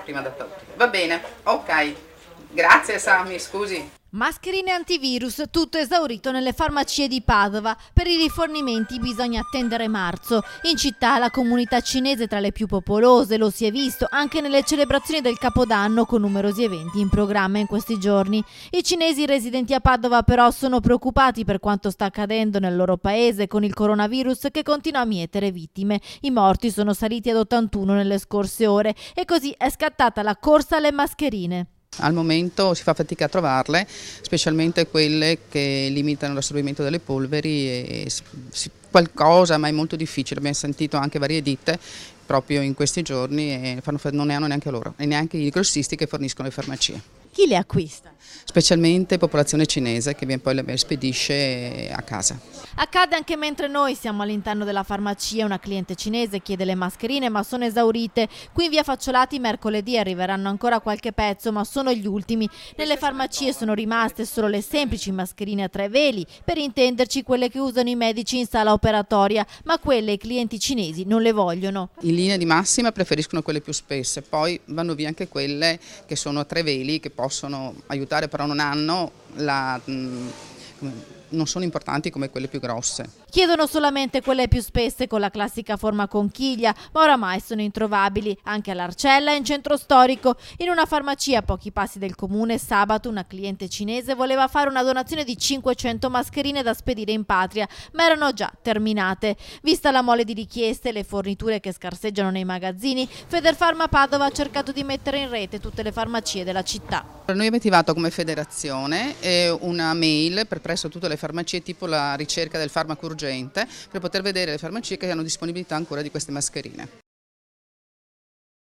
prima data utile. Va bene, ok. Grazie Sami, scusi. Mascherine antivirus, tutto esaurito nelle farmacie di Padova. Per i rifornimenti bisogna attendere marzo. In città la comunità cinese è tra le più popolose, lo si è visto anche nelle celebrazioni del Capodanno con numerosi eventi in programma in questi giorni. I cinesi residenti a Padova però sono preoccupati per quanto sta accadendo nel loro paese con il coronavirus che continua a mietere vittime. I morti sono saliti ad 81 nelle scorse ore e così è scattata la corsa alle mascherine. Al momento si fa fatica a trovarle, specialmente quelle che limitano l'assorbimento delle polveri e qualcosa, ma è molto difficile. Abbiamo sentito anche varie ditte proprio in questi giorni e non ne hanno neanche loro e neanche i grossisti che forniscono le farmacie. Chi le acquista? Specialmente popolazione cinese che poi le spedisce a casa. Accade anche mentre noi siamo all'interno della farmacia, una cliente cinese chiede le mascherine ma sono esaurite. Qui in via Facciolati mercoledì arriveranno ancora qualche pezzo ma sono gli ultimi. Nelle farmacie sono rimaste solo le semplici mascherine a 3 veli, per intenderci quelle che usano i medici in sala operatoria, ma quelle i clienti cinesi non le vogliono. In linea di massima preferiscono quelle più spesse, poi vanno via anche quelle che sono a 3 veli che possono aiutare però non hanno non sono importanti come quelle più grosse. Chiedono solamente quelle più spesse con la classica forma conchiglia, ma oramai sono introvabili anche all'Arcella e in centro storico. In una farmacia a pochi passi del comune sabato una cliente cinese voleva fare una donazione di 500 mascherine da spedire in patria, ma erano già terminate. Vista la mole di richieste e le forniture che scarseggiano nei magazzini, Federfarma Padova ha cercato di mettere in rete tutte le farmacie della città. Noi abbiamo attivato come federazione una mail per presso tutte le farmacie, tipo la ricerca del farmaco urgente, per poter vedere le farmacie che hanno disponibilità ancora di queste mascherine.